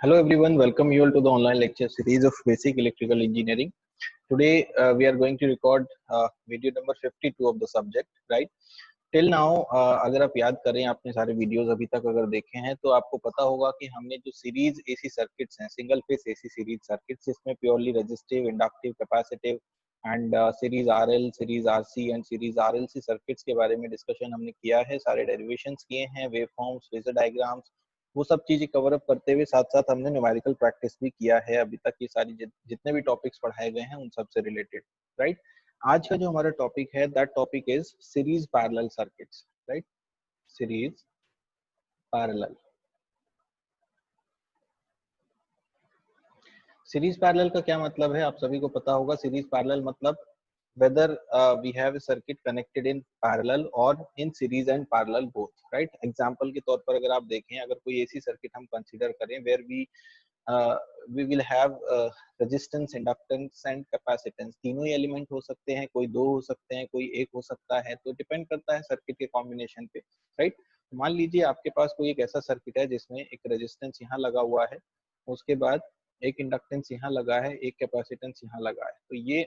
Hello everyone, welcome you all to the online lecture series of Basic Electrical Engineering. Today we are going to record video number 52 of the subject, right? Till now अगर आप याद करें, आपने सारे videos अभी तक अगर देखे हैं तो आपको पता होगा कि हमने जो सीरीज एसी सर्किट्स हैं, single phase AC series circuits, जिसमें purely resistive, inductive, capacitive and series RL, series RC and series RLC circuits के बारे में डिस्कशन हमने किया है, सारे डेरिवेशंस किए हैं, वेव फॉर्म्स, फेजर डायग्राम्स, वो सब चीजें कवर अप करते हुए साथ साथ हमने न्यूमेरिकल प्रैक्टिस भी किया है अभी तक। ये सारी जितने भी टॉपिक्स पढ़ाए गए हैं उन सब से रिलेटेड, राइट? आज का जो हमारा टॉपिक है, that topic is series parallel circuits, right? Series parallel. Series parallel का क्या मतलब है, आप सभी को पता होगा। सीरीज पैरेलल मतलब whether we have a circuit connected in parallel or in series and parallel both, right? Example के तौर पर अगर आप देखें, अगर कोई ऐसी सर्किट हम कंसीडर करें where we will have resistance, inductance and capacitance, तीनों ही एलिमेंट हो सकते हैं, कोई दो हो सकते हैं, कोई एक हो सकता है, तो डिपेंड करता है सर्किट के कॉम्बिनेशन पे, राइट? मान लीजिए आपके पास कोई एक ऐसा सर्किट है जिसमें एक रेजिस्टेंस यहाँ लगा हुआ है, उसके बाद एक इंडक्टेंस यहाँ लगा है, एक कैपेसिटेंस यहाँ लगा है, तो ये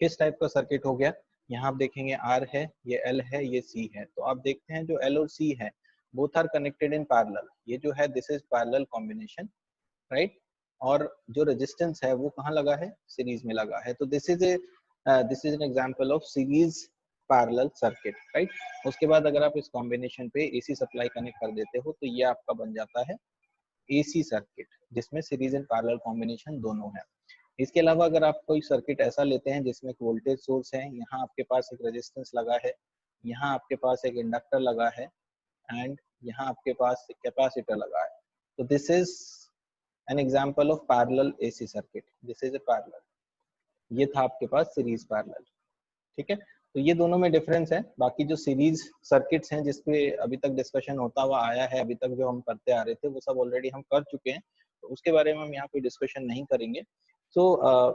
किस टाइप का सर्किट हो गया? यहाँ आप देखेंगे R है, ये L है, ये C है, तो आप देखते हैं जो L और C है both are connected in parallel, ये जो है this is parallel combination, right? और जो रेजिस्टेंस है वो कहाँ लगा है? सीरीज में लगा है, तो this is an example of series parallel circuit, right? उसके बाद अगर आप इस कॉम्बिनेशन पे एसी सप्लाई कनेक्ट कर देते हो तो ये आपका बन जाता है एसी सर्किट, जिसमें सीरीज एंड पैरेलल कॉम्बिनेशन दोनों है। इसके अलावा अगर आप कोई सर्किट ऐसा लेते हैं जिसमें एक वोल्टेज सोर्स है, यहाँ आपके पास एक रेजिस्टेंस लगा है, यहाँ आपके पास एक इंडक्टर लगा है एंड यहाँ आपके पास एक कैपेसिटर लगा है, तो this is an example of parallel AC circuit, this is a parallel. ये था आपके पास सीरीज पैरेलल, ठीक है? तो ये दोनों में डिफरेंस है। बाकी जो सीरीज सर्किट्स हैं जिसपे अभी तक डिस्कशन होता हुआ आया है, अभी तक जो हम करते आ रहे थे वो सब ऑलरेडी हम कर चुके हैं, तो उसके बारे में हम यहाँ पे डिस्कशन नहीं करेंगे। So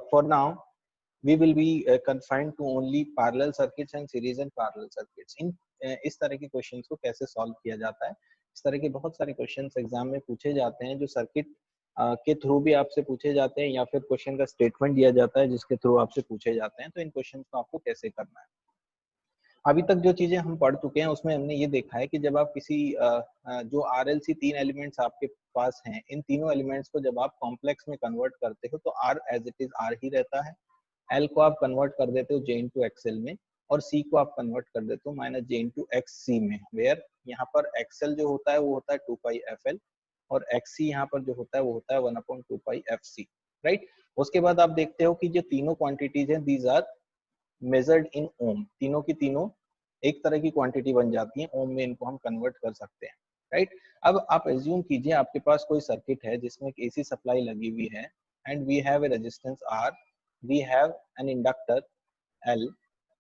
for now we will be confined to only parallel circuits and series and parallel circuits. इस तरह के क्वेश्चंस को कैसे सॉल्व किया जाता है, इस तरह के बहुत सारे क्वेश्चंस एग्जाम में पूछे जाते हैं जो सर्किट के थ्रू भी आपसे पूछे जाते हैं, या फिर क्वेश्चन का स्टेटमेंट दिया जाता है जिसके थ्रू आपसे पूछे जाते हैं, तो इन क्वेश्चन को आपको कैसे करना है। अभी तक जो चीजें हम पढ़ चुके हैं उसमें हमने ये देखा है कि जब आप किसी जो आरएलसी तीन एलिमेंट्स आपके पास हैं, इन तीनों एलिमेंट्स को जब आप कॉम्प्लेक्स में कन्वर्ट करते हो तो R as it is R ही रहता है, एल को आप कन्वर्ट कर देते हो जे इंटू एक्सएल में, और सी को आप कन्वर्ट कर देते हो माइनस जे इंटू एक्स सी में, वेयर यहाँ पर एक्सएल जो होता है वो होता है 2 पाई एफ एल, और एक्स सी यहाँ पर जो होता है वो होता है 1/2 पाई एफ सी, राइट? उसके बाद आप देखते हो कि जो तीनों क्वांटिटीज हैं दीज आर मेजर्ड इन ओम, तीनों की तीनों एक तरह की क्वांटिटी बन जाती है, ओम में इनको हम कन्वर्ट कर सकते हैं, राइट? अब आप एज्यूम कीजिए आपके पास कोई सर्किट है जिसमें एक एसी सप्लाई लगी हुई है and we have a resistance R, we have an inductor L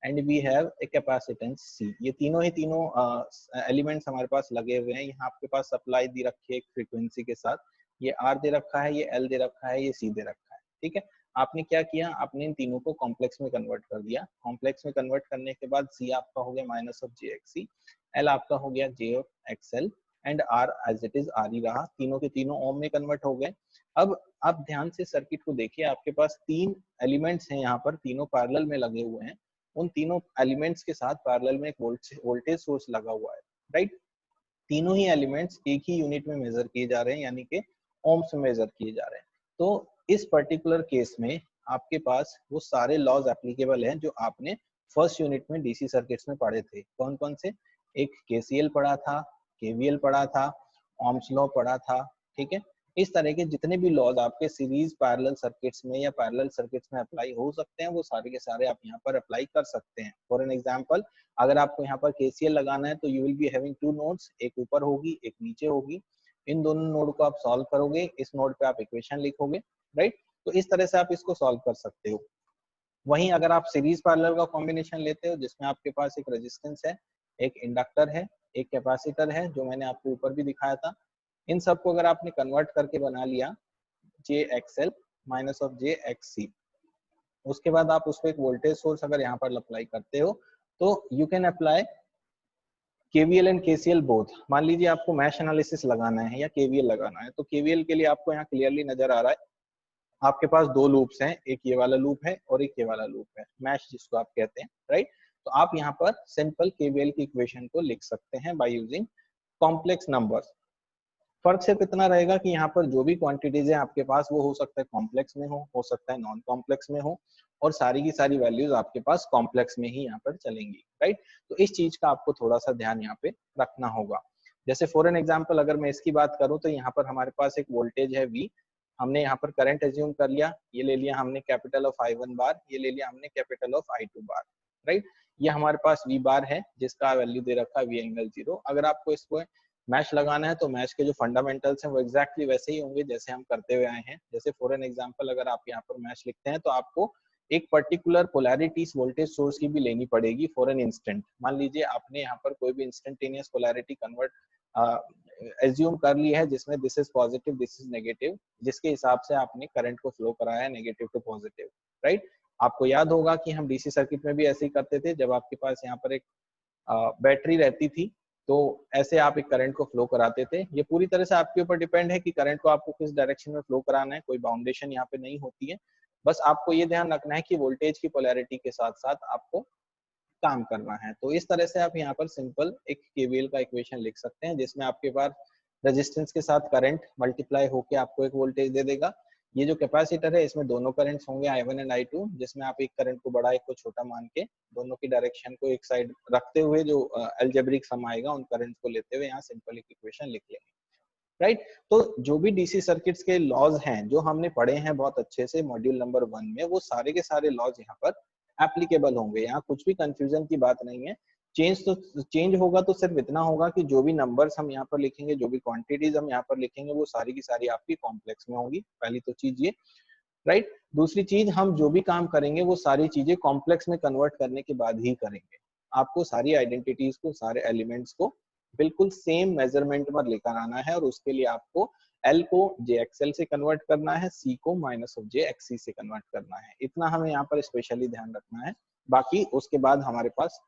and we have a capacitance C। ये तीनों ही तीनों एलिमेंट्स हमारे पास लगे हुए हैं। यहाँ आपके पास सप्लाई दे रखी है एक फ्रीक्वेंसी के साथ, ये R दे रखा है, ये L दे रखा है, ये C दे रखा है, ठीक है? आपने क्या किया, आपने इन तीनों को कॉम्प्लेक्स में कन्वर्ट कर दिया। कॉम्प्लेक्स में कन्वर्ट करने के बाद C आपका हो गया minus of J X C, L आपका हो गया J of X L, and R as it is R ही रहा। तीनों के तीनों ओम में कन्वर्ट हो गए। अब आप ध्यान से सर्किट को देखिए, आपके पास तीन एलिमेंट्स हैं यहाँ पर, तीनों पैरेलल में लगे हुए हैं। उन तीनों एलिमेंट्स के साथ पैरेलल में एक वोल्टेज सोर्स लगा हुआ है, राइट? तीनों ही एलिमेंट्स एक ही यूनिट में मेजर किए जा रहे हैं, यानी कि ओम्स में मेजर किए जा रहे हैं। तो इस पर्टिकुलर केस में आपके पास वो सारे लॉज एप्लीकेबल हैं जो आपने फर्स्ट यूनिट में डीसी सर्किट्स में पढ़े थे। कौन कौन से? एक केसीएल पढ़ा था, केवीएल पढ़ा था, ओम्स लॉ पढ़ा था, ठीक है? इस तरह के जितने भी लॉज आपके सीरीज पैरेलल सर्किट्स में या पैरेलल सर्किट्स में अप्लाई हो सकते हैं, वो सारे के सारे आप यहाँ पर अप्लाई कर सकते हैं। फॉर एन एग्जांपल, अगर आपको यहाँ पर केसीएल लगाना है तो you will be having two nodes, एक ऊपर होगी एक नीचे होगी। इन दोनों नोड को आप सॉल्व करोगे, इस नोड पे आप इक्वेशन लिखोगे, राइट? तो इस तरह से आप इसको सॉल्व कर सकते हो। वहीं अगर आप सीरीज पैरेलल का कॉम्बिनेशन लेते हो जिसमें आपके पास एक रेजिस्टेंस है, एक इंडक्टर है, एक कैपेसिटर है, जो मैंने आपको ऊपर भी दिखाया था, इन सबको अगर आपने कन्वर्ट करके बना लिया J X L minus of J X C, उसके बाद आप उस पर एक वोल्टेज सोर्स अगर यहाँ पर अप्लाई करते हो तो you can apply KVL and KCL both, मान लीजिए आपको मैश एनालिसिस लगाना है या केवीएल लगाना है, तो केवीएल के लिए आपको यहाँ क्लियरली नजर आ रहा है आपके पास दो लूप्स हैं, एक ये वाला लूप है और एक ये वाला लूप है, मैश जिसको आप कहते हैं, राइट। तो आप यहाँ पर सिंपल केवीएल की इक्वेशन को लिख सकते हैं बाय यूजिंग कॉम्प्लेक्स नंबर्स। फर्क सिर्फ इतना रहेगा कि यहाँ पर जो भी क्वांटिटीज है आपके पास वो हो सकता है कॉम्प्लेक्स में हो सकता है नॉन कॉम्प्लेक्स में हो, और सारी की सारी वैल्यूज आपके पास कॉम्प्लेक्स में ही यहाँ पर चलेंगी, राइट। तो इस चीज का आपको थोड़ा सा ध्यान यहाँ पे रखना होगा। जैसे फॉर एन एग्जाम्पल अगर मैं इसकी बात करूँ तो यहाँ पर हमारे पास एक वोल्टेज है V, हमने यहाँ पर करंट एज्यूम कर लिया, ये ले लिया हमने कैपिटल ऑफ I1 बार, ये ले लिया हमने capital of I2 bar, right. ये हमारे पास V बार है जिसका वैल्यू दे रखा है V एंगल 0। अगर आपको इसको मैश लगाना है तो मैश के जो फंडामेंटल्स हैं वो एग्जैक्टली वैसे ही होंगे जैसे हम करते हुए आए हैं। जैसे फॉर एन एग्जांपल अगर आप यहाँ पर मैश लिखते हैं तो आपको एक पर्टिकुलर पोलैरिटी वोल्टेज सोर्स की भी लेनी पड़ेगी फॉर एन इंस्टेंट। मान लीजिए आपने यहाँ पर कोई भी इंस्टेंटेनियस पोलैरिटी कन्वर्ट एज्यूम कर ली है जिसमें this is positive this is negative, जिसके हिसाब से आपने करंट को फ्लो कराया है नेगेटिव टू पॉजिटिव, राइट। आपको याद होगा कि हम डीसी सर्किट में भी ऐसे ही करते थे, जब आपके पास यहाँ पर एक बैटरी रहती थी तो ऐसे आप एक करंट को फ्लो कराते थे। ये पूरी तरह से आपके ऊपर डिपेंड है कि करंट को आपको किस डायरेक्शन में फ्लो कराना है, कोई बाउंडेशन यहाँ पे नहीं होती है। बस आपको ये ध्यान रखना है कि वोल्टेज की पोलैरिटी के साथ साथ आपको काम करना है। तो इस तरह से आप यहाँ पर सिंपल एक केवीएल का इक्वेशन लिख सकते हैं जिसमें आपके पास रेजिस्टेंस के साथ करंट मल्टीप्लाई होकर आपको एक वोल्टेज दे देगा। ये जो कैपेसिटर है इसमें दोनों करंट्स होंगे I1 एंड I2, जिसमें आप एक करंट को बड़ा एक को छोटा मान के दोनों की डायरेक्शन को एक साइड रखते हुए जो अलजेब्रिक सम आएगा उन करंट्स को लेते हुए यहाँ सिंपल एक इक्वेशन लिख लेंगे, राइट। तो जो भी डीसी सर्किट्स के लॉज हैं जो हमने पढ़े हैं बहुत अच्छे से मॉड्यूल नंबर 1 में, वो सारे के सारे लॉज यहाँ पर एप्लीकेबल होंगे। यहाँ कुछ भी कंफ्यूजन की बात नहीं है। चेंज होगा तो सिर्फ इतना होगा कि जो भी नंबर्स हम यहाँ पर लिखेंगे, जो भी क्वांटिटीज हम यहाँ पर लिखेंगे, वो सारी की सारी आपकी कॉम्प्लेक्स में होंगी। पहली तो चीज ये, राइट। दूसरी चीज, हम जो भी काम करेंगे वो सारी चीजें कॉम्प्लेक्स में कन्वर्ट करने के बाद ही करेंगे। आपको सारी आइडेंटिटीज को, सारे एलिमेंट्स को बिल्कुल सेम मेजरमेंट पर लेकर आना है, और उसके लिए आपको L को JXL से कन्वर्ट करना है, C को -JXC से कन्वर्ट करना है। इतना हमें यहाँ पर स्पेशली ध्यान रखना है। बाकी उसके बाद हमारे पास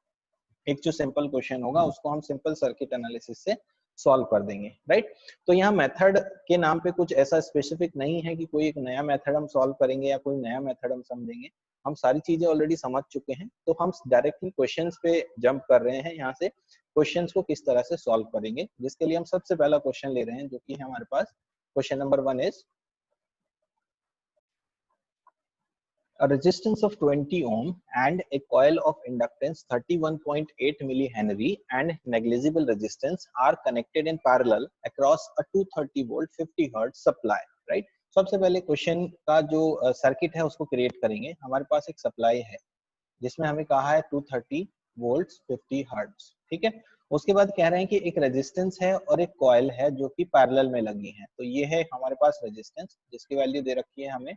एक जो सिंपल क्वेश्चन होगा उसको हम सिंपल सर्किट एनालिसिस से सॉल्व कर देंगे, राइट। तो यहाँ मेथड के नाम पे कुछ ऐसा स्पेसिफिक नहीं है कि कोई एक नया मेथड हम सॉल्व करेंगे या कोई नया मेथड हम समझेंगे। हम सारी चीजें ऑलरेडी समझ चुके हैं, तो हम डायरेक्टली क्वेश्चंस पे जंप कर रहे हैं। यहाँ से क्वेश्चंस को किस तरह से सॉल्व करेंगे, जिसके लिए हम सबसे पहला क्वेश्चन ले रहे हैं जो कि है हमारे पास question number 1 is a resistance of 20 ohm and a coil of inductance 31.8 millihenry and negligible resistance are connected in parallel across a 230 volt 50 hertz supply, right। सबसे पहले क्वेश्चन का जो सर्किट है उसको क्रिएट करेंगे। हमारे पास एक सप्लाई है जिसमें हमें कहा है 230 वोल्ट्स 50 हर्ट्ज, ठीक है। उसके बाद कह रहे हैं कि एक रेजिस्टेंस है और एक कॉइल है जो कि पैरेलल में लगी है। तो ये है हमारे पास रेजिस्टेंस जिसकी वैल्यू दे रखी है हमें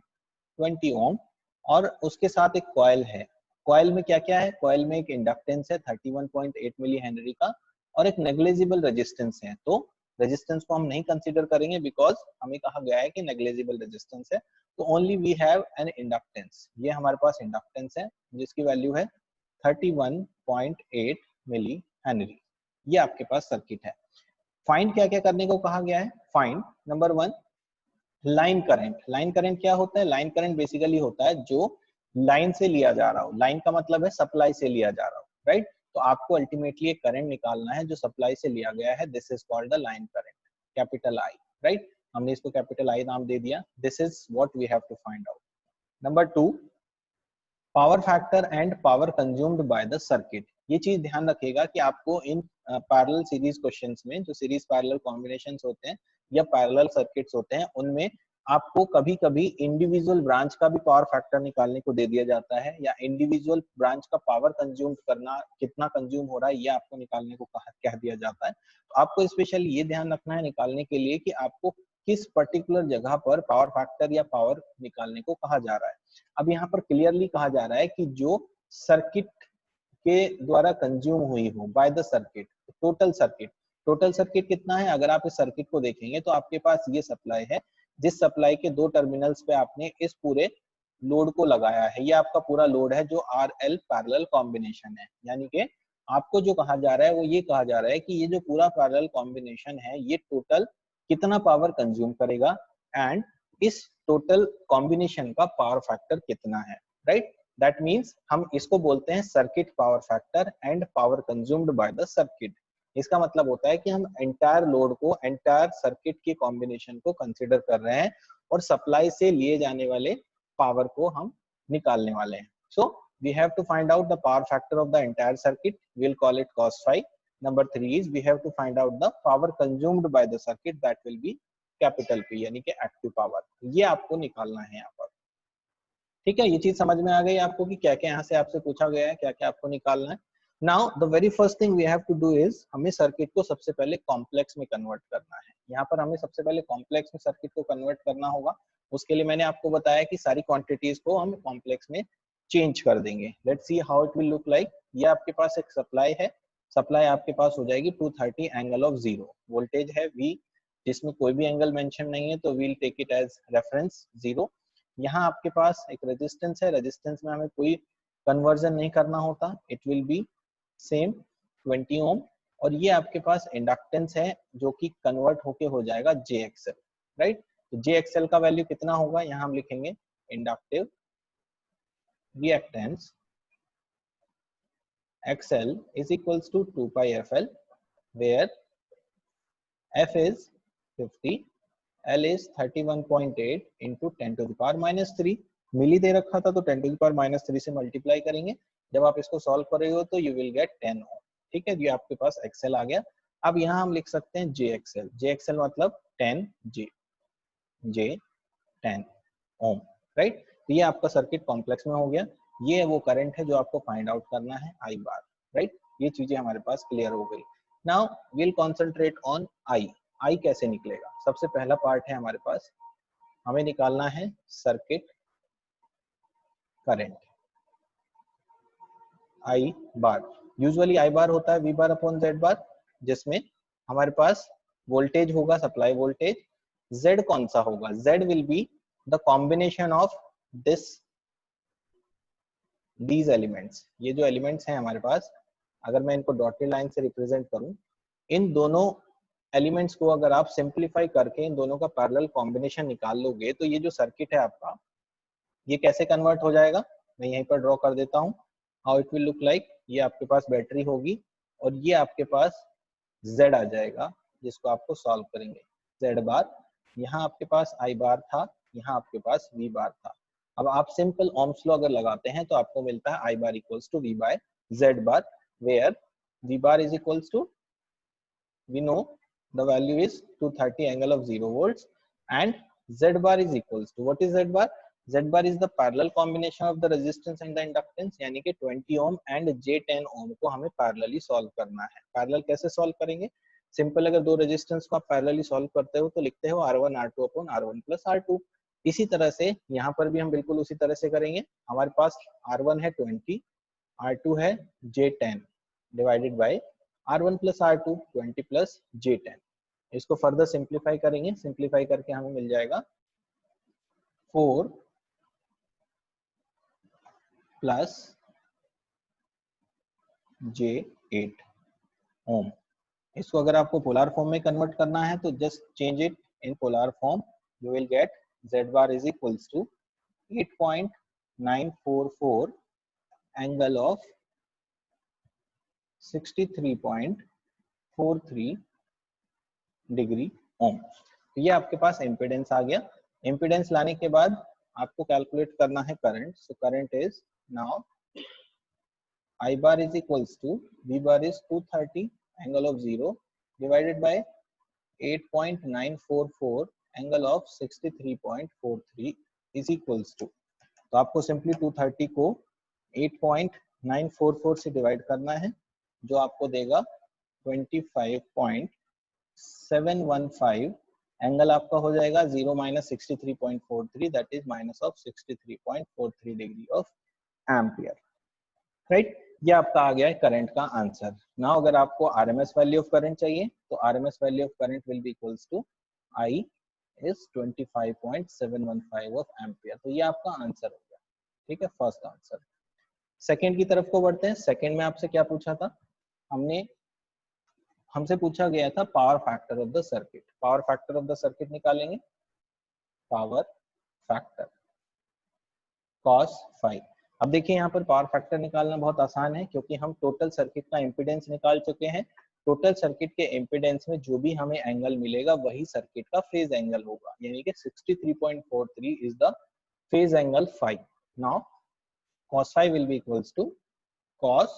20 ओम, और उसके साथ एक कॉइल है। कॉइल में क्या क्या है, कॉइल में एक इंडक्टेंस है 31.8 मिली हेनरी का और एक नेग्लिजिबल रेजिस्टेंस है। तो रेजिस्टेंस को हम नहीं कंसीडर करेंगे बिकॉज हमें कहा गया है कि नेग्लिजिबल रेजिस्टेंस है। तो only we have an inductance, ये हमारे पास इंडक्टेंस है जिसकी वैल्यू है 31.8 मिली हेनरी। ये आपके पास सर्किट है। फाइंड क्या क्या करने को कहा गया है, find number 1 line current. Line current क्या होता है, लाइन करंट बेसिकली होता है जो लाइन से लिया जा रहा हो। लाइन का मतलब है सप्लाई से लिया जा रहा हो, राइट। तो आपको अल्टीमेटली एक करंट निकालना है जो सप्लाई से लिया गया है। This is called the line current, capital I, right. हमने इसको कैपिटल आई नाम दे दिया। This is what we have to find out. Number 2 power factor and power consumed by the circuit. ये चीज ध्यान रखिएगा कि आपको इन पैरेलल सीरीज क्वेश्चंस में, जो सीरीज पैरेलल कॉम्बिनेशंस होते हैं या पैरेलल सर्किट्स होते हैं, उनमें आपको कभी कभी इंडिविजुअल ब्रांच का भी पावर फैक्टर निकालने को दे दिया जाता है, या इंडिविजुअल ब्रांच का पावर कंज्यूम करना, कितना कंज्यूम हो रहा है, ये आपको निकालने को कह दिया जाता है। तो आपको स्पेशली ये ध्यान रखना है निकालने के लिए कि आपको किस पर्टिकुलर जगह पर पावर फैक्टर या पावर निकालने को कहा जा रहा है। अब यहाँ पर क्लियरली कहा जा रहा है कि जो सर्किट के द्वारा कंज्यूम हुई हो bye the circuit, total circuit. Total circuit कितना है, अगर आप इस सर्किट को देखेंगे तो आपके पास ये सप्लाई है, जिस सप्लाई के दो टर्मिनल्स पे आपने इस पूरे लोड को लगाया है। ये आपका पूरा लोड है जो RL पैरेलल कॉम्बिनेशन है, यानी कि आपको जो कहा जा रहा है वो ये कहा जा रहा है कि ये जो पूरा पैरेलल कॉम्बिनेशन है ये टोटल कितना पावर कंज्यूम करेगा एंड इस टोटल कॉम्बिनेशन का पावर फैक्टर कितना है, राइट। दैट मीन्स हम इसको बोलते हैं circuit power factor and power consumed by the circuit. इसका मतलब होता है कि हम एंटायर लोड को, एंटायर सर्किट के कॉम्बिनेशन को कंसिडर कर रहे हैं और सप्लाई से लिए जाने वाले पावर को हम निकालने वाले हैं। सो we have to find out the power factor of the entire circuit. We'll call it cos phi. Number 3 is we have to find out the power consumed by the circuit, that will be capital P, यानी कि active power. ये आपको निकालना है यहाँ पर, ठीक है। ये चीज समझ में आ गई आपको कि क्या क्या यहाँ से आपसे पूछा गया है, क्या क्या आपको निकालना है। Now the very first thing we have to do is, हमें सर्किट को सबसे पहले कॉम्प्लेक्स में कन्वर्ट करना है। यहाँ पर हमें सबसे पहले कॉम्प्लेक्स में सर्किट को कन्वर्ट करना होगा। उसके लिए मैंने आपको बताया कि सारी क्वांटिटीज को हम कॉम्प्लेक्स में चेंज कर देंगे। Let's see how it will look like. ये आपके पास एक सप्लाई है, सप्लाई आपके पास हो जाएगी 230 एंगल ऑफ 0, वोल्टेज है V जिसमें कोई भी एंगल मेंशन नहीं है तो we'll take it as reference 0। यहाँ आपके पास एक रेजिस्टेंस है, रेजिस्टेंस में हमें कोई कन्वर्जन नहीं करना होता, इट विल बी सेम 20 ओम। और ये आपके पास इंडक्टेंस है जो कि कन्वर्ट होके हो जाएगा JXL, राइट। तो JXL का वैल्यू कितना होगा, यहाँ हम लिखेंगे inductive reactance XL is equals to 2 pi FL, where F is 50, L is 31.8 into 10 to the power minus 3। मिली दे रखा था तो 10 to the power minus 3 से मल्टीप्लाई करेंगे। जब आप इसको सॉल्व करेंगे हो तो यू विल गेट 10 ओम, ठीक है। ये आपके पास XL आ गया। अब यहाँ हम लिख सकते हैं JXL, JXL मतलब 10 10 ओम, राइट। तो ये आपका सर्किट कॉम्प्लेक्स में हो गया। ये वो करंट है जो आपको फाइंड आउट करना है, I बार, राइट। ये चीजें हमारे पास क्लियर हो गई। Now we'll concentrate on I कैसे निकलेगा। सबसे पहला पार्ट है हमारे पास, हमें निकालना है circuit current I bar. Usually I बार होता है V बार अपॉन Z बार, जिसमें हमारे पास वोल्टेज होगा, सप्लाई वोल्टेज। Z कौन सा होगा, Z will be the combination of these elements. ये जो एलिमेंट्स हैं हमारे पास, अगर मैं इनको डॉटेड लाइन से रिप्रेजेंट करूं, इन दोनों एलिमेंट्स को अगर आप सिंप्लीफाई करके इन दोनों का पैरेलल कॉम्बिनेशन निकाल लोगे तो ये जो सर्किट है आपका, ये कैसे कन्वर्ट हो जाएगा, मैं यहीं पर ड्रॉ कर देता हूं। How it will look like, ये आपके पास बैटरी होगी और ये आपके पास Z आ जाएगा जिसको आपको सॉल्व करेंगे। Z बार, यहाँ आपके पास I बार था, यहाँ आपके पास V बार था। अब आप सिंपल ओम्स लॉ अगर लगाते हैं तो आपको मिलता है I bar equals to V by Z bar, where V bar is equals to, we know the value is 230 angle of 0 volts and Z bar is equals to, what is Z bar? Z bar is the parallel combination of the resistance and the inductance, यानी कि 20 ohm and J10 ohm को हमें parallelly solve करना है। Parallel कैसे solve करेंगे, simple, अगर दो रेजिस्टेंस को आप पैरेलली सॉल्व करते हो तो लिखते हो R1 R2 upon R1 plus R2। इसी तरह से यहाँ पर भी हम बिल्कुल उसी तरह से करेंगे। हमारे पास R1 है 20, R2 है J10 divided by R1 plus R2 20 plus J10। इसको फर्दर सिंप्लीफाई करेंगे, सिंप्लीफाई करके हमें मिल जाएगा 4 प्लस J8 ओम। इसको अगर आपको पोलर फॉर्म में कन्वर्ट करना है तो just change it in polar form, you will get Z bar is equals to 8.944 angle of 63.43 degree ohm. तो ये आपके पास इम्पीडेंस आ गया। इम्पीडेंस लाने के बाद आपको कैलकुलेट करना है current. So current is now I bar is equals to, V bar is 230 angle of 0 divided by 8.944 angle of 63.43 is equals to, तो आपको सिंपली 230 को 8.944 से डिवाइड करना है जो आपको देगा 25.715 एंगल आपका हो जाएगा 0 minus 63.43, that is minus of 63.43 degree of ampere, right. ये आपका आ गया है करंट का आंसर। नाउ अगर आपको आरएमएस वैल्यू ऑफ करंट चाहिए तो RMS value of current will be equals to I is 25.715 of ampere. तो ये आपका आंसर हो गया, ठीक है, फर्स्ट आंसर। सेकंड की तरफ को बढ़ते हैं। सेकंड में आपसे क्या पूछा था, हमसे पूछा गया था power factor of the circuit. Power factor of the circuit निकालेंगे, पावर फैक्टर cos फाई। अब देखिए यहाँ पर पावर फैक्टर निकालना बहुत आसान है, क्योंकि हम टोटल सर्किट का इम्पीडेंस निकाल चुके हैं। टोटल सर्किट के इम्पीडेंस में जो भी हमें एंगल मिलेगा वही सर्किट का फेज एंगल होगा, यानी कि 63.43 is the phase angle phi. Now cos phi will be equals to cos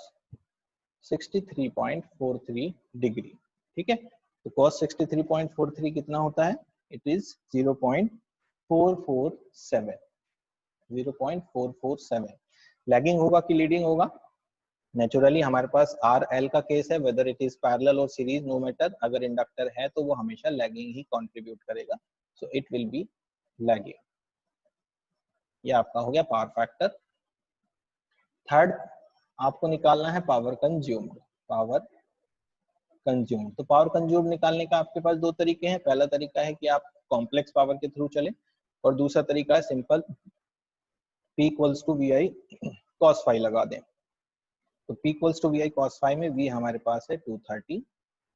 63.43 degree. ठीक है, तो cos 63.43 कितना होता है? It is 0.447। 0.447 लैगिंग होगा कि लीडिंग होगा? नेचुरली हमारे पास आर एल का केस है, वेदर इट इज पैरेलल और सीरीज, नो मैटर, अगर इंडक्टर है तो वो हमेशा लैगिंग ही कंट्रीब्यूट करेगा, so it will be lagging. ये आपका हो गया पावर फैक्टर। थर्ड आपको निकालना है पावर कंज्यूम्ड। पावर कंज्यूम्ड, तो पावर कंज्यूम्ड निकालने का आपके पास दो तरीके हैं। पहला तरीका है कि आप कॉम्प्लेक्स पावर के थ्रू चले, और दूसरा तरीका है simple P equals to V I cos phi लगा दें। तो P equals to V I cos phi में V हमारे पास है 230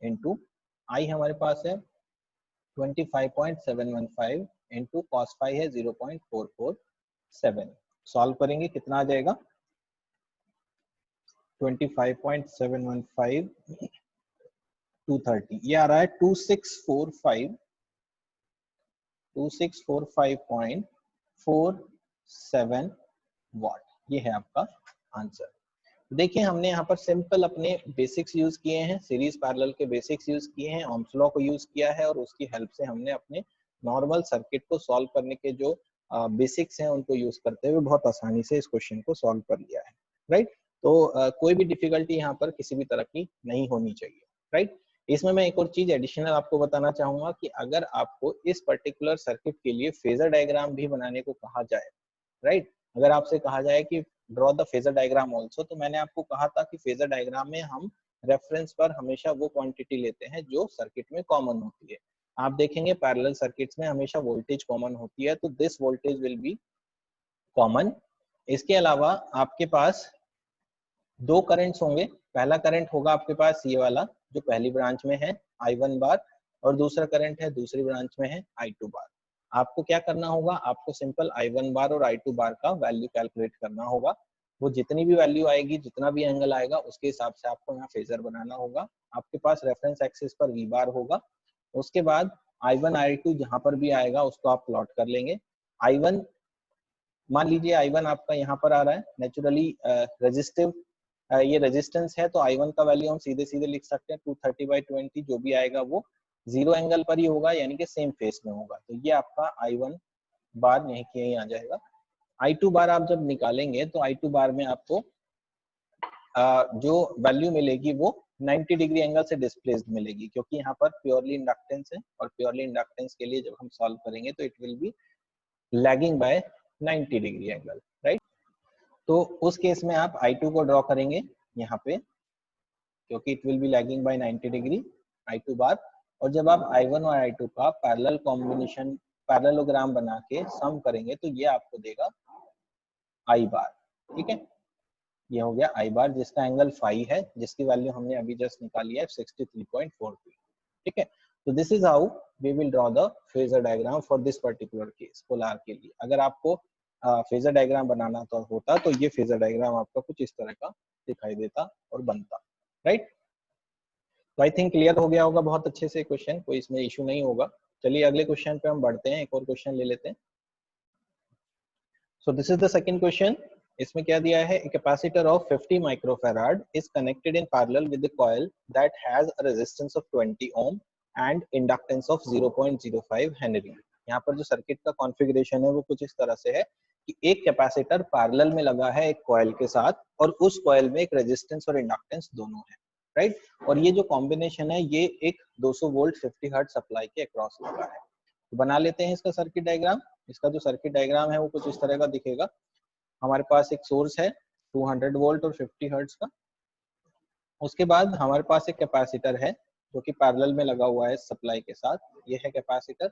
इंटू I हमारे पास है 25.715 इंटू कॉस फाई है 0.447। सॉल्व करेंगे कितना आ जाएगा? 25.715 230, ये आ रहा है 2645.47 वाट। ये है आपका आंसर। देखिए हमने यहाँ पर सिंपल अपने बेसिक्स यूज किए हैं, सीरीज पैरेलल के बेसिक्स यूज किए हैं, ओम्स लॉ को यूज किया है, और उसकी हेल्प से हमने अपने नॉर्मल सर्किट को सॉल्व करने के जो बेसिक्स हैं उनको यूज करते हुए बहुत आसानी से इस क्वेश्चन को सॉल्व कर लिया है। राइट, तो कोई भी डिफिकल्टी यहाँ पर किसी भी तरह की नहीं होनी चाहिए। राइट, इसमें मैं एक और चीज एडिशनल आपको बताना चाहूंगा कि अगर आपको इस पर्टिकुलर सर्किट के लिए फेजर डायग्राम भी बनाने को कहा जाए, राइट, अगर आपसे कहा जाए कि draw the phasor diagram also, तो मैंने आपको कहा था कि फेजर डायग्राम में हम रेफरेंस पर हमेशा वो क्वांटिटी लेते हैं जो सर्किट में कॉमन होती है। आप देखेंगे पैरेलल सर्किट्स में हमेशा वोल्टेज कॉमन होती है, तो this voltage will be common. इसके अलावा आपके पास दो करंट्स होंगे। पहला करंट होगा आपके पास ये वाला जो पहली ब्रांच में है I1 बार, और दूसरा करंट है दूसरी ब्रांच में है I2 बार। आपको क्या करना होगा? आपको सिंपल I1 बार और I2 बार का वैल्यू कैलकुलेट करना होगा। वो जितनी भी वैल्यू आएगी, जितना भी एंगल आएगा, उसके हिसाब से आपको यहाँ फेजर बनाना होगा। आपके पास रेफरेंस एक्सिस पर V बार होगा। उसके बाद I1 I2 जहां पर भी आएगा उसको आप प्लॉट कर लेंगे। I1 मान लीजिए I1 आपका यहाँ पर आ रहा है, नेचुरली रेजिस्टिव ये रेजिस्टेंस है, तो I1 का वैल्यू हम सीधे सीधे लिख सकते हैं 230/20, जो भी आएगा वो जीरो एंगल पर ही होगा, यानी कि सेम फेस में होगा। तो ये आपका I1 बार यहीं के यहीं आ जाएगा। I2 बार आप जब निकालेंगे तो I2 बार में आपको जो वैल्यू मिलेगी वो 90 डिग्री एंगल से डिस्प्लेस्ड मिलेगी, क्योंकि यहाँ पर प्योरली इंडक्टेंस है, और प्योरली इंडक्टेंस के लिए जब हम सॉल्व करेंगे तो it will be lagging by 90 degree angle. Right, तो उस केस में आप I2 को ड्रॉ करेंगे यहाँ पे, क्योंकि it will be lagging by 90 degree I2 bar. और जब आप I1 और I2 का पैरेलल कॉम्बिनेशन, पैरेललोग्राम बना के सम करेंगे तो ये आपको देगा I बार। ठीक है, ये हो गया I बार जिसका एंगल फाई है, जिसकी वैल्यू हमने अभी जस्ट निकाली है 63.43। ठीक है, तो this is how we will draw the phasor diagram for this particular case polar के लिए। अगर आपको फेजर डायग्राम बनाना तो होता तो ये फेजर डायग्राम आपका कुछ इस तरह का दिखाई देता और बनता। राइट, तो आई थिंक क्लियर हो गया होगा बहुत अच्छे से क्वेश्चन, कोई इसमें इशू नहीं होगा। चलिए अगले क्वेश्चन पे हम बढ़ते हैं, एक और क्वेश्चन ले लेते हैं। So this is the second question. इसमें क्या दिया है? A capacitor of 50 microfarad is connected in parallel with the coil that has a resistance of 20 ohm and inductance of 0.05 Henry। यहाँ पर जो सर्किट का कॉन्फ़िगरेशन है वो कुछ इस तरह से है कि एक कैपेसिटर पैरेलल में लगा है एक कॉइल के साथ, और उस कॉइल में एक रेजिस्टेंस और इंडक्टेंस दोनों है। राइट, और ये जो कॉम्बिनेशन है ये एक 200 वोल्ट 50 हर्ट्ज सप्लाई के अक्रॉस लगा है। तो बना लेते हैं इसका सर्किट डायग्राम। इसका जो सर्किट डायग्राम है वो कुछ इस तरह का दिखेगा। हमारे पास एक सोर्स है 200 वोल्ट और 50 हर्ट्ज का। उसके बाद हमारे पास एक कैपेसिटर है जो कि पैरेलल में लगा हुआ है सप्लाई के साथ। ये है कैपेसिटर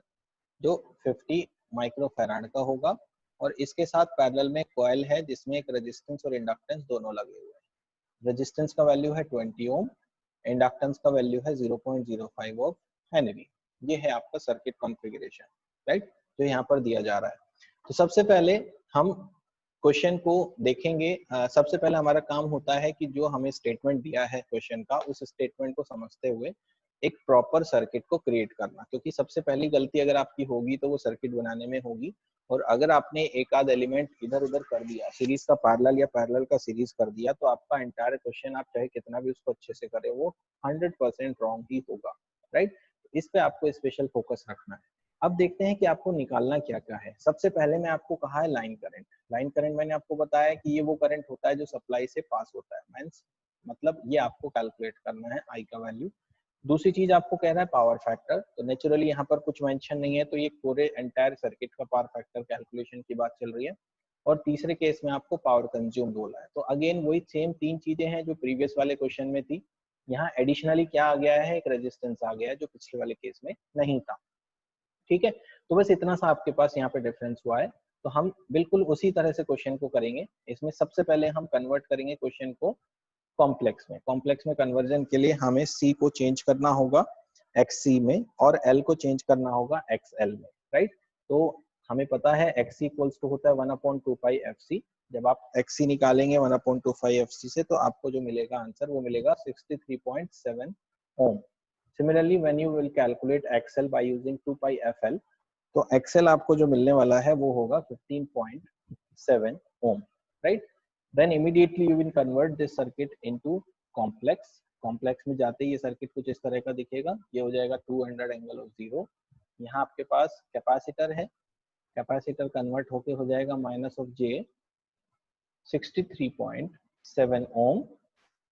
जो 50 माइक्रोफैराड का होगा, और इसके साथ पैरेलल में कॉइल है जिसमें एक रेजिस्टेंस और इंडक्टेंस दोनों लगे हुए हैं। रेजिस्टेंस का वैल्यू है 20 ओम इंडक्टेंस का वैल्यू है 0.05 ऑफ हेनरी। ये है आपका सर्किट कॉन्फ़िगरेशन, राइट, जो यहाँ पर दिया जा रहा है। तो सबसे पहले हम क्वेश्चन को देखेंगे। सबसे पहले हमारा काम होता है कि जो हमें स्टेटमेंट दिया है क्वेश्चन का, उस स्टेटमेंट को समझते हुए एक प्रॉपर सर्किट को क्रिएट करना, क्योंकि सबसे पहली गलती अगर आपकी होगी तो वो सर्किट बनाने में होगी। और अगर आपने एक आध एलिमेंट इधर उधर कर दिया, सीरीज का पैरेलल या पैरेलल का सीरीज कर दिया, तो आपका एंटायर क्वेश्चन, आप चाहे कितना भी उसको अच्छे से करें, वो 100% रॉन्ग ही होगा, राइट। इस पे आपको स्पेशल फोकस रखना है। अब देखते हैं कि आपको निकालना क्या क्या है। सबसे पहले मैं आपको कहा है लाइन करंट। लाइन करंट मैंने आपको बताया कि ये वो करंट होता है जो सप्लाई से पास होता है, मींस मतलब ये आपको कैलकुलेट करना है आई का वैल्यू। दूसरी चीज आपको कह रहा है पावर फैक्टर, तो नेचुरली यहाँ पर कुछ मेंशन नहीं है, तो ये पूरे एंटायर सर्किट का पावर फैक्टर कैलकुलेशन की बात चल रही है। और तीसरे केस में आपको पावर कंज्यूम बोला है। तो अगेन वही सेम तीन चीजें हैं जो प्रीवियस वाले क्वेश्चन में थी। यहाँ एडिशनली क्या आ गया है, एक रेजिस्टेंस आ गया है जो पिछले वाले केस में नहीं था, ठीक है। तो बस इतना सा आपके पास यहाँ पे डिफरेंस हुआ है। तो हम बिल्कुल उसी तरह से क्वेश्चन को करेंगे। इसमें सबसे पहले हम कन्वर्ट करेंगे क्वेश्चन को कॉम्प्लेक्स में। कॉम्प्लेक्स में कन्वर्जन के लिए हमें सी को चेंज करना होगा एक्स में, और एल को चेंज करना होगा एक्सएल में, राइट। तो हमें पता है एक्स इक्वल्स टू होता है 1/2 एफ सी। जब आप एक्स निकालेंगे 1/2 एफ सी से, तो आपको जो मिलेगा आंसर, वो मिलेगा 63.7 ओम। Similarly, when you will calculate XL by using 2πfl, तो XL आपको जो मिलने वाला है वो होगा 15.7 ohm, right? Then immediately you will convert this circuit into complex. Complex में जाते ही ये सर्किट कुछ इस तरह का दिखेगा। ये हो जाएगा 200 एंगल ऑफ 0। यहाँ आपके पास कैपेसिटर है, कैपेसिटर कन्वर्ट होके हो जाएगा minus of J 63.7 ohm,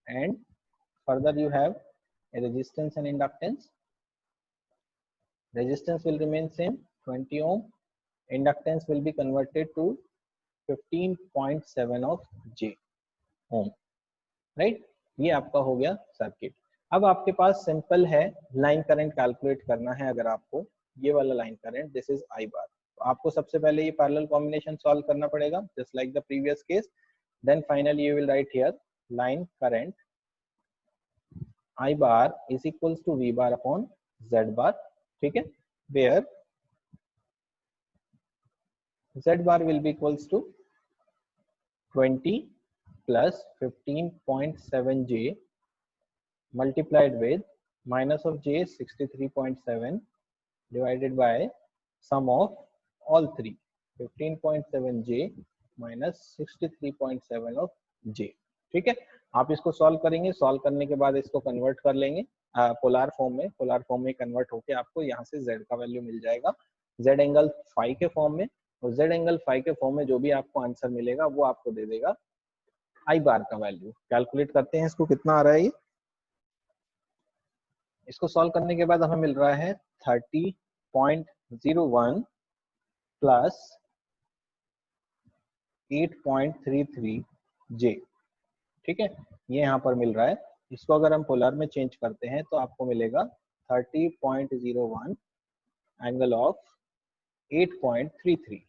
and further you have a resistance and inductance. Resistance will remain same 20 ohm. Inductance will be converted to 15.7 of J ohm, right? ये आपका हो गया सर्किट। अब आपके पास सिंपल है, लाइन करंट कैलकुलेट करना है। अगर आपको ये वाला line current, this is I bar, तो आपको सबसे पहले ये पैरेलल कॉम्बिनेशन सॉल्व करना पड़ेगा, just like the previous case. Then finally you will write here line current I bar is equals to V bar upon Z bar, ठीक है, where Z bar will be equals to 20 plus 15.7 J multiplied with minus of J 63.7 divided by sum of all three, 15.7 J minus 63.7 of J, ठीक है। आप इसको solve करेंगे, solve करने के बाद इसको कन्वर्ट कर लेंगे पोलर फॉर्म में। पोलर फॉर्म में कन्वर्ट होके आपको यहाँ से Z का वैल्यू मिल जाएगा, Z एंगल फाई के फॉर्म में। और Z एंगल फाई के फॉर्म में जो भी आपको आंसर मिलेगा वो आपको दे देगा आई बार का वैल्यू। कैलकुलेट करते हैं इसको, कितना आ रहा है ये। इसको सॉल्व करने के बाद हमें मिल रहा है 30.01 प्लस 8.33 J, ठीक है, ये यहाँ पर मिल रहा है। इसको अगर हम पोलर में चेंज करते हैं तो आपको मिलेगा 30.01 एंगल ऑफ 8.33।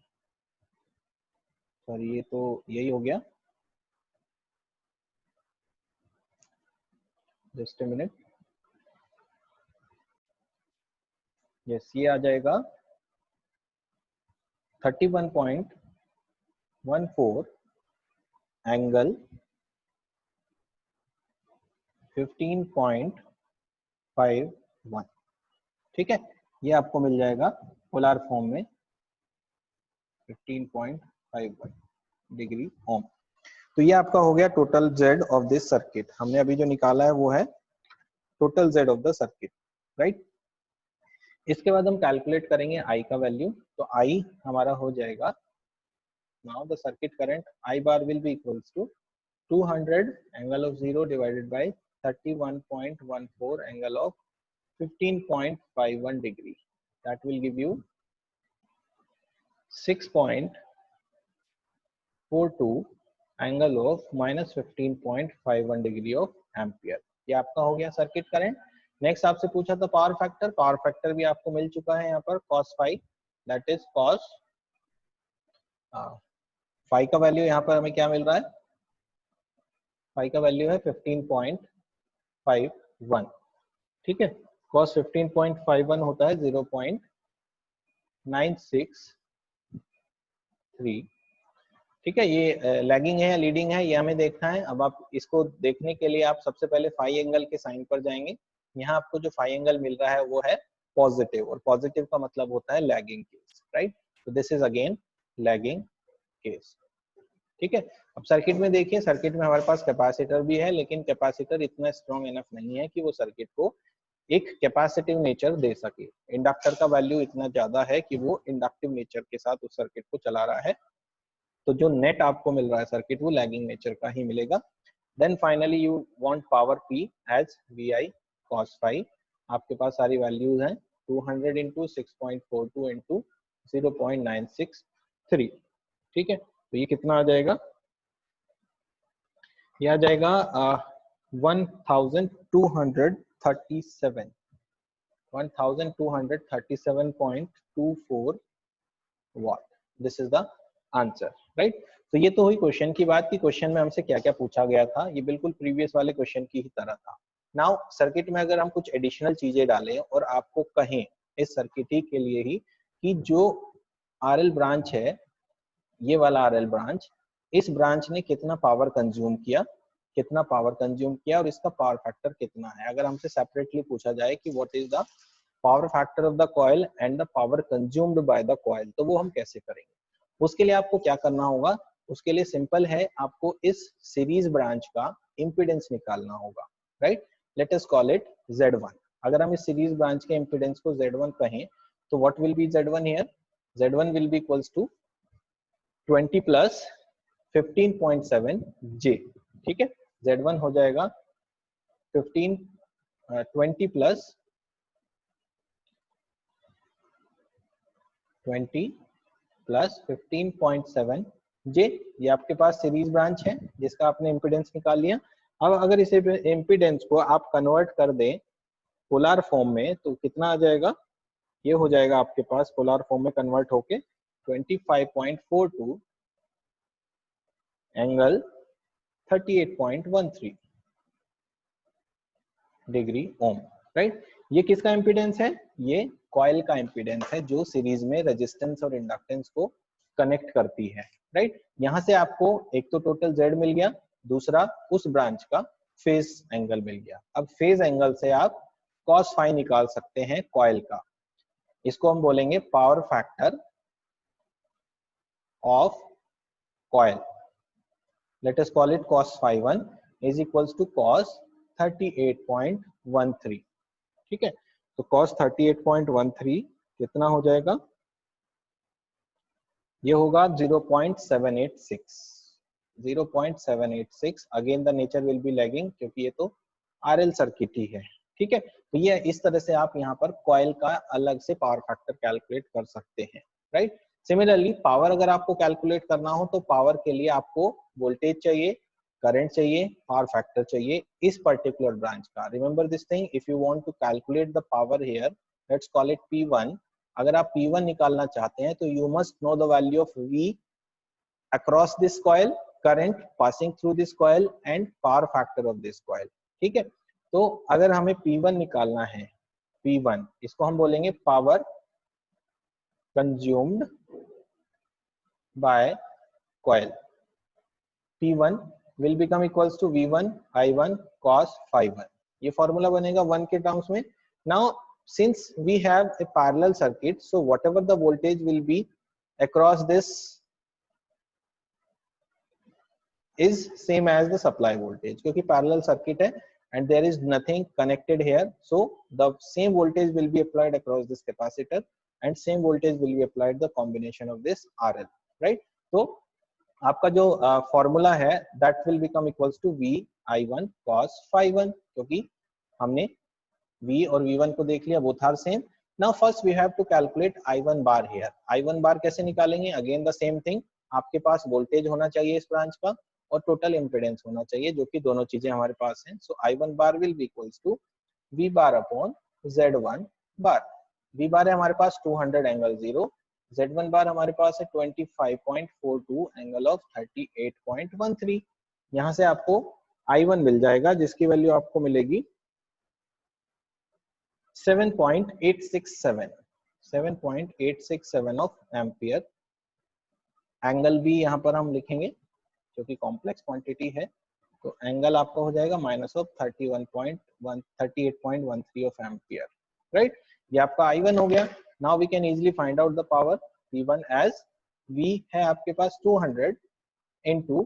सॉरी, ये तो यही हो गया, जस्ट अ मिनट। यस, ये आ जाएगा 31.14 एंगल 15.51, ठीक है। ये आपको मिल जाएगा पोलर फॉर्म में 15.51 डिग्री ओम। तो ये आपका हो गया total Z of this circuit. हमने अभी जो निकाला है वो है total Z of the circuit, right. इसके बाद हम कैलकुलेट करेंगे I का वैल्यू। तो I हमारा हो जाएगा, now the circuit current I bar will be equals to 200 angle of 0 divided by 31.14 angle of 15.51 degree. That will give you 6.42 angle of minus 15.51 degree of ampere. ये आपका हो गया सर्किट करंट। नेक्स्ट आपसे पूछा था पावर फैक्टर। पावर फैक्टर भी आपको मिल चुका है यहाँ पर cos phi, that is cos phi का वैल्यू यहाँ पर हमें क्या मिल रहा है, फाई का वैल्यू है 15.5 0.51, ठीक है। cos 15.51 होता है 0.963, ठीक है। ये लैगिंग है या लीडिंग है ये हमें देखना है। अब आप इसको देखने के लिए आप सबसे पहले फाई एंगल के साइन पर जाएंगे। यहाँ आपको जो फाई एंगल मिल रहा है वो है पॉजिटिव, और पॉजिटिव का मतलब होता है लैगिंग केस, राइट। तो this is again lagging case, ठीक है। अब सर्किट में देखिए, सर्किट में हमारे पास कैपेसिटर भी है, लेकिन कैपेसिटर इतना स्ट्रॉन्ग इनफ नहीं है कि वो सर्किट को एक कैपेसिटिव नेचर दे सके। इंडक्टर का वैल्यू इतना ज्यादा है कि वो इंडक्टिव नेचर के साथ उस सर्किट को चला रहा है, तो जो नेट आपको मिल रहा है सर्किट वो लैगिंग नेचर का ही मिलेगा। Then finally you want power P as VI cos phi। आपके पास सारी वैल्यूज हैं, 200 इंटू 6.42 इंटू 0.963, ठीक है। तो ये कितना आ जाएगा, ये आ जाएगा 1237.24 watt. This is the answer, right. तो ये तो हुई क्वेश्चन की बात कि क्वेश्चन में हमसे क्या क्या पूछा गया था। ये बिल्कुल प्रीवियस वाले क्वेश्चन की ही तरह था। नाउ सर्किट में अगर हम कुछ एडिशनल चीजें डालें और आपको कहें इस सर्किट ही के लिए ही कि जो RL ब्रांच है, ये वाला RL ब्रांच, इस ब्रांच ने कितना पावर कंज्यूम किया, कितना पावर कंज्यूम किया और इसका पावर फैक्टर कितना है। अगर हमसे सेपरेटली पूछा जाए कि what is the power factor of the coil and the power consumed by the coil, तो वो हम कैसे करेंगे। उसके लिए आपको क्या करना होगा, उसके लिए सिंपल है, आपको इस सीरीज ब्रांच का इंपीडेंस निकालना होगा, right. Late us call it Z1। अगर हम इस सीरीज ब्रांच के इंपीडेंस को Z1 कहें तो what will be Z1 here, Z1 will be equals to 20 plus 15.7 J, ठीक है। Z1 हो जाएगा 20 प्लस 15.7 J। ये आपके पास सीरीज ब्रांच है जिसका आपने इंपीडेंस निकाल लिया। अब अगर इसे इंपीडेंस को आप कन्वर्ट कर दें पोलर फॉर्म में तो कितना आ जाएगा, ये हो जाएगा आपके पास पोलर फॉर्म में कन्वर्ट होके 25.42 एंगल 38.13 डिग्री ओम, राइट। ये किसका इंपीडेंस है, ये कॉइल का इंपीडेंस है जो सीरीज में रेजिस्टेंस और इंडक्टेंस को कनेक्ट करती है, राइट। यहां से आपको एक तो टोटल Z मिल गया, दूसरा उस ब्रांच का फेज एंगल मिल गया। अब फेज एंगल से आप cos phi निकाल सकते हैं कॉइल का। इसको हम बोलेंगे power factor of coil. Let us call it cos phi 1 is equals to cos 38.13, ठीक है। तो cos 38.13 कितना हो जाएगा, ये होगा 0.786। Again the nature will be lagging क्योंकि ये तो RL सर्किट ही है, ठीक है। तो ये इस तरह से आप यहाँ पर कॉइल का अलग से पावर फैक्टर कैलकुलेट कर सकते हैं, राइट। सिमिलरली पावर अगर आपको कैलकुलेट करना हो तो पावर के लिए आपको वोल्टेज चाहिए, करंट चाहिए, पावर फैक्टर चाहिए इस पर्टिकुलर ब्रांच का। Remember this thing, if you want to calculate the power here, let's call it P1। अगर आप P1 निकालना चाहते हैं तो you must know the value of V across this coil, current passing through this coil and power factor of this coil, ठीक है। तो अगर हमें P1 निकालना है, P1 इसको हम बोलेंगे power consumed bye coil. P1 will become equals to V1 I1 cos phi 1। ये फॉर्मूला बनेगा 1 के टर्म्स में। Now since we have a parallel circuit, so whatever the voltage will be across this is same as the supply voltage, क्योंकि parallel circuit है and there is nothing connected here, so the same voltage will be applied across this capacitor and same voltage will be applied the combination of this RL, right। तो आपका जो formula है that will become equals to VI1 cos phi 1, क्योंकि हमने V और V1 को देख लिया, both are same. Now first we have to calculate I1 bar here. I1 bar कैसे निकालेंगे, अगेन द सेम थिंग, आपके पास वोल्टेज होना चाहिए इस ब्रांच का और टोटल इंपीडेंस होना चाहिए, जो कि दोनों चीजें हमारे पास हैं। So I1 bar will be equals to V bar upon Z1 bar. V bar है हमारे पास 200 एंगल 0, Z1 बार हमारे पास है 25.42 एंगल ऑफ 38.13। यहाँ से आपको I1 मिल जाएगा जिसकी वैल्यू आपको मिलेगी 7.867 ऑफ एम्पियर। एंगल भी यहाँ पर हम लिखेंगे क्योंकि कॉम्प्लेक्स क्वांटिटी है, तो एंगल आपका हो जाएगा minus of 38.13 of ampere, right. ये आपका I1 हो गया। Now we can easily find out the power P1 as V है आपके पास 200 इंटू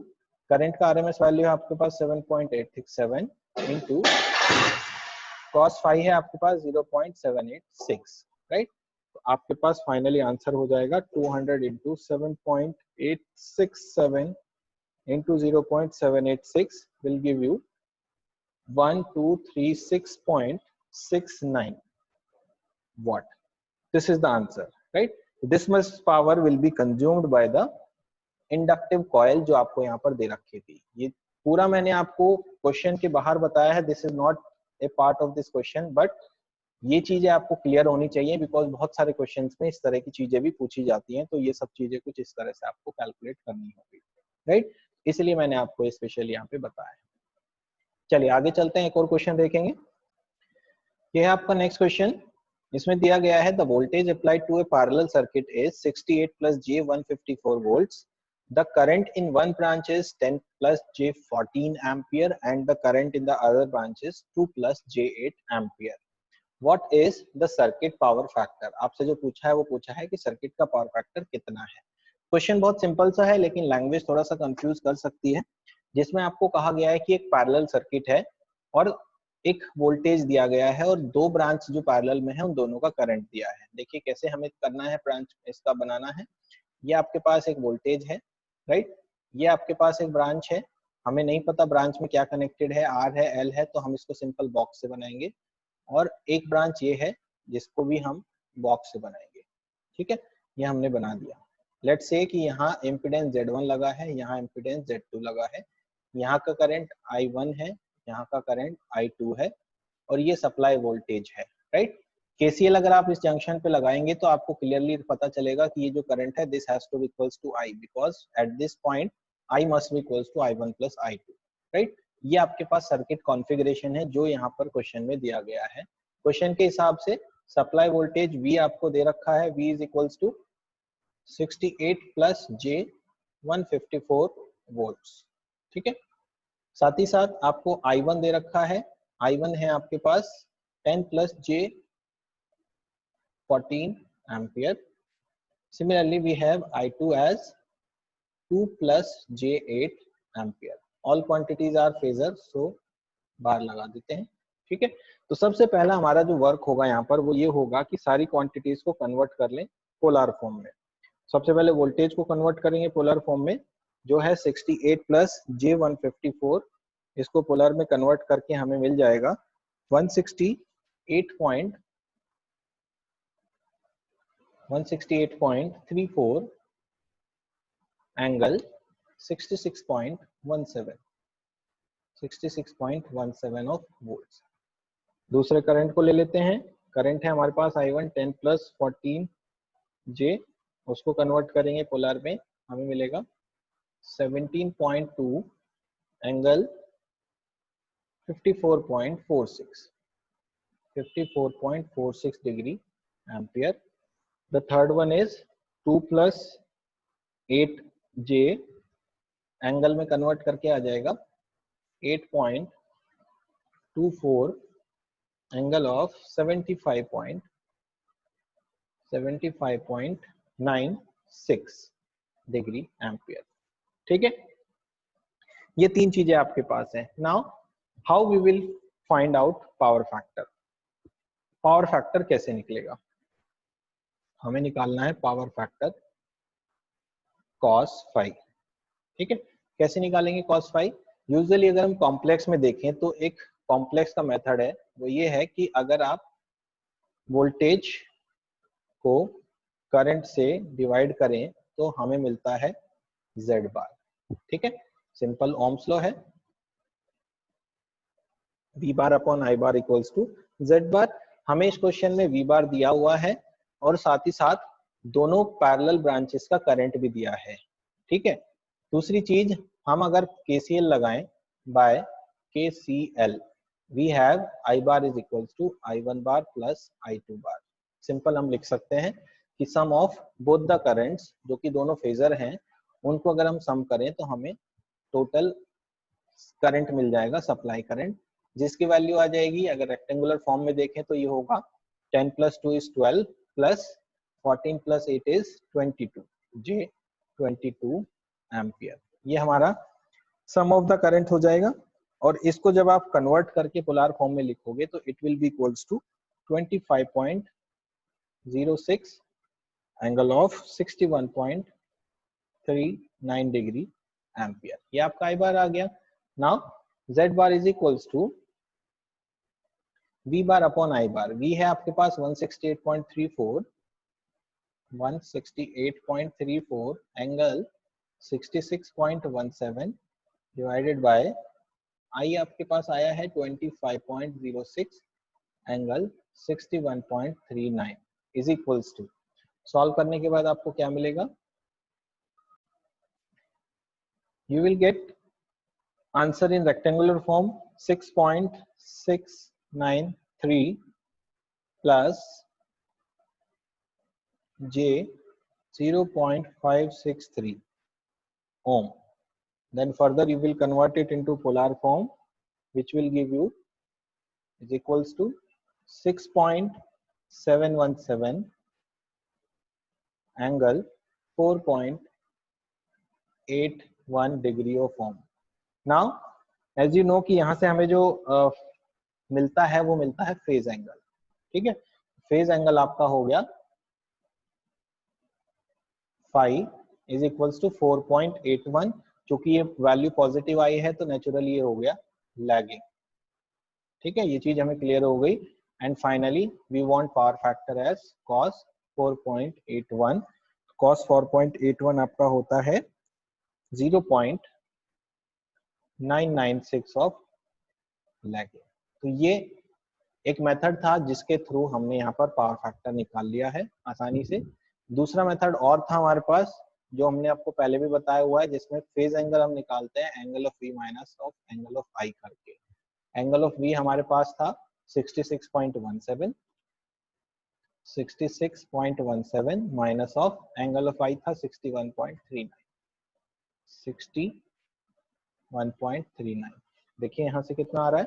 करंट का RMS वैल्यू है आपके पास 7.867 इंटू cos फाई है आपके पास 0.786, राइट। तो आपके पास फाइनली आंसर हो जाएगा 200 into 7.867 into 0.786 will give you 1236.69 watt. This is the answer, right? This much power will be consumed by the inductive coil जो आपको यहाँ पर दे रखी थी। ये पूरा मैंने आपको क्वेश्चन के बाहर बताया है, this is not a part of this question, but ये चीजें आपको क्लियर होनी चाहिए बिकॉज बहुत सारे क्वेश्चंस में इस तरह की चीजें भी पूछी जाती हैं, तो ये सब चीजें कुछ इस तरह से आपको कैलकुलेट करनी होगी, राइट। इसलिए मैंने आपको स्पेशली यहाँ पे बताया। चलिए आगे चलते हैं, एक और क्वेश्चन देखेंगे। ये है आपका नेक्स्ट क्वेश्चन। इसमें दिया गया है the voltage applied to a parallel circuit is 68 plus j 154 volts, the current in one branch is 10 plus J 14 ampere and the current in the other branch is 2 plus J 8 ampere. What is the circuit power factor? आपसे जो पूछा है वो पूछा है कि circuit का power factor कितना है। क्वेश्चन बहुत सिंपल सा है लेकिन लैंग्वेज थोड़ा सा कंफ्यूज कर सकती है, जिसमें आपको कहा गया है कि एक पैरेलल सर्किट है और एक वोल्टेज दिया गया है और दो ब्रांच जो पैरेलल में है उन दोनों का करंट दिया है। देखिए कैसे हमें करना है, ब्रांच इसका बनाना है। ये आपके पास एक वोल्टेज है, राइट। ये आपके पास एक ब्रांच है, हमें नहीं पता ब्रांच में क्या कनेक्टेड है, आर है एल है, तो हम इसको सिंपल बॉक्स से बनाएंगे। और एक ब्रांच ये है जिसको भी हम बॉक्स से बनाएंगे, ठीक है। ये हमने बना दिया। लेट्स से कि यहाँ इम्पीडेंस Z1 लगा है, यहाँ इम्पीडेंस Z2 लगा है, यहाँ का करंट I1 है, यहाँ का करंट I2 है और ये सप्लाई वोल्टेज है, राइट। KCL अगर आप इस जंक्शन पे लगाएंगे तो आपको क्लियरली पता चलेगा कि ये जो करंट है this has to be equals to I because at this point I must be equals to I1 plus I2, right. ये आपके पास सर्किट कॉन्फ़िगरेशन है जो यहाँ पर क्वेश्चन में दिया गया है। क्वेश्चन के हिसाब से सप्लाई वोल्टेज V आपको दे रखा है, V is equals to 68 plus j 154 volts, ठीक है। साथ ही साथ आपको I1 दे रखा है, I1 है आपके पास 10 plus J 14 ampere. Similarly we have I2 as 2 plus J 8 ampere. All quantities are phasor, so bar लगा देते हैं, ठीक है। तो सबसे पहला हमारा जो वर्क होगा यहाँ पर वो ये होगा कि सारी क्वांटिटीज को कन्वर्ट कर लें पोलर फॉर्म में। सबसे पहले वोल्टेज को कन्वर्ट करेंगे पोलर फॉर्म में, जो है 68 प्लस जे 154। इसको पोलर में कन्वर्ट करके हमें मिल जाएगा 168.34 एंगल 66.17 ऑफ वोल्ट्स। दूसरे करंट को ले लेते हैं। करंट है हमारे पास I1 10 प्लस 14 जे, उसको कन्वर्ट करेंगे पोलर में, हमें मिलेगा 17.2 angle 54.46 degree ampere. The third one is 2 plus 8 J, angle में कन्वर्ट करके आ जाएगा 8.24 एंगल ऑफ 75.96 डिग्री एम्पियर, ठीक है। ये तीन चीजें आपके पास है। Now how we will find out power factor. Power factor कैसे निकलेगा? हमें निकालना है पावर फैक्टर cos फाई, ठीक है। कैसे निकालेंगे cos फाई? यूजुअली अगर हम कॉम्प्लेक्स में देखें तो एक कॉम्प्लेक्स का मेथड है, वो ये है कि अगर आप वोल्टेज को करंट से डिवाइड करें तो हमें मिलता है Z बार, ठीक है। सिंपल ओम्स लॉ है, V bar upon I bar equals to Z bar. हमें इस क्वेश्चन में V बार दिया हुआ है और साथ ही साथ दोनों पैरेलल ब्रांचेस का करंट भी दिया है, ठीक है। दूसरी चीज, हम अगर KCL लगाएं by KCL, we have I bar is equals to I1 bar plus I2 bar. Simple हम लिख सकते हैं कि sum of both the currents, जो कि दोनों फेजर हैं, उनको अगर हम सम करें तो हमें टोटल करंट मिल जाएगा, सप्लाई करंट, जिसकी वैल्यू आ जाएगी, अगर रेक्टेंगुलर फॉर्म में देखें तो ये होगा 10 + 2 = 12 प्लस 14 + 8 = 22, जे 22 एम्पियर। ये हमारा सम ऑफ द करंट हो जाएगा। और इसको जब आप कन्वर्ट करके पोलर फॉर्म में लिखोगे तो it will be equals to 25.06 angle of 61.39 degree ampere. ये आपका आई बार आ गया। Now Z bar is equals to V bar upon I bar. V है आपके पास 168.34 एंगल 66.17 डिवाइडेड बाय I आपके पास आया है 25.06 angle 61.39 is equals to, solve करने के बाद आपको क्या मिलेगा, you will get answer in rectangular form 6.693 plus J 0.563 ohm. Then further you will convert it into polar form, which will give you is equals to 6.717 angle 4.81 degree of ohm. Now as you know कि यहाँ से हमें जो मिलता है वो मिलता है फेज एंगल। ठीक है, फेज एंगल आपका हो गया फाई इज इक्वल्स टू 4.81, क्योंकि ये वैल्यू पॉजिटिव आई है तो नेचुरली ये हो गया लैगिंग। ठीक है, ये चीज हमें क्लियर हो गई। And finally we want power factor as cos 4.81। cos 4.81 आपका होता है 0.996 ऑफ लैगिंग। तो ये एक मेथड था जिसके थ्रू हमने यहाँ पर पावर फैक्टर निकाल लिया है आसानी से। दूसरा मेथड और था हमारे पास, जो हमने आपको पहले भी बताया हुआ है, जिसमें फेज एंगल हम निकालते हैं angle of V minus of angle of I करके। एंगल ऑफ V हमारे पास था 66.17 minus of angle of I था 61.39। देखिए यहाँ से कितना आ रहा है,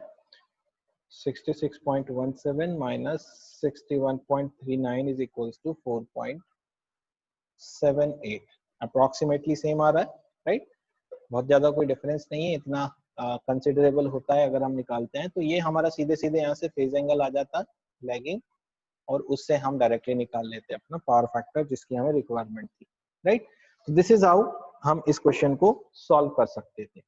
66.17 minus 61.39 is equals to 4.78, approximately same आ रहा है, राइट। बहुत ज्यादा कोई डिफरेंस नहीं है, इतना कंसिडरेबल होता है अगर हम निकालते हैं। तो ये हमारा सीधे सीधे यहाँ से फेज एंगल आ जाता लैगिंग, और उससे हम डायरेक्टली निकाल लेते हैं अपना पावर फैक्टर जिसकी हमें रिक्वायरमेंट थी, राइट। दिस इज हाउ हम इस क्वेश्चन को सॉल्व कर सकते थे,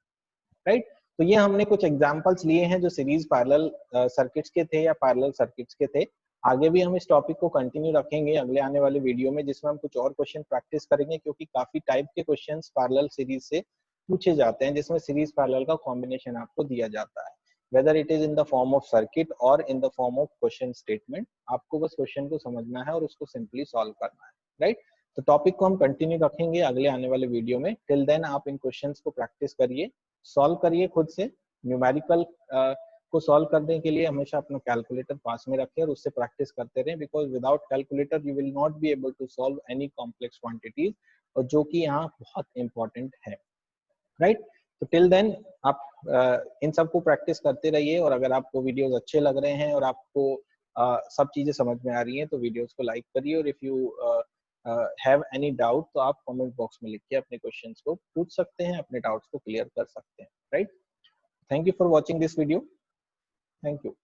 राइट। तो ये हमने कुछ एग्जांपल्स लिए हैं जो सीरीज पैरेलल सर्किट्स के थे या पैरेलल सर्किट्स के थे। आगे भी हम इस टॉपिक को कंटिन्यू रखेंगे अगले आने वाले वीडियो में, जिसमें हम कुछ और क्वेश्चन प्रैक्टिस करेंगे, क्योंकि काफी टाइप के क्वेश्चंस पैरेलल सीरीज से पूछे जाते हैं, जिसमें सीरीज पैरेलल का कॉम्बिनेशन आपको दिया जाता है, whether it is in the form of circuit और in the form of question statement. आपको बस क्वेश्चन को समझना है और उसको सिंपली सॉल्व करना है, राइट। तो टॉपिक को हम कंटिन्यू रखेंगे अगले आने वाले वीडियो में। टिल देन आप इन क्वेश्चंस को प्रैक्टिस करिए, सॉल्व करिए खुद से। न्यूमेरिकल को सॉल्व करने के लिए हमेशा अपना कैलकुलेटर पास में रखें और उससे प्रैक्टिस करते रहें, because without calculator you will not be able to solve any complex quantities, और जो कि यहाँ बहुत इंपॉर्टेंट है, राइट। तो टिल देन आप इन सब को प्रैक्टिस करते रहिए, और अगर आपको वीडियोस अच्छे लग रहे हैं और आपको सब चीजें समझ में आ रही हैं तो वीडियोस को लाइक करिए, और if you have any doubt तो आप कमेंट बॉक्स में लिख के अपने क्वेश्चंस को पूछ सकते हैं, अपने डाउट्स को क्लियर कर सकते हैं, right. Thank you for watching this video, thank you.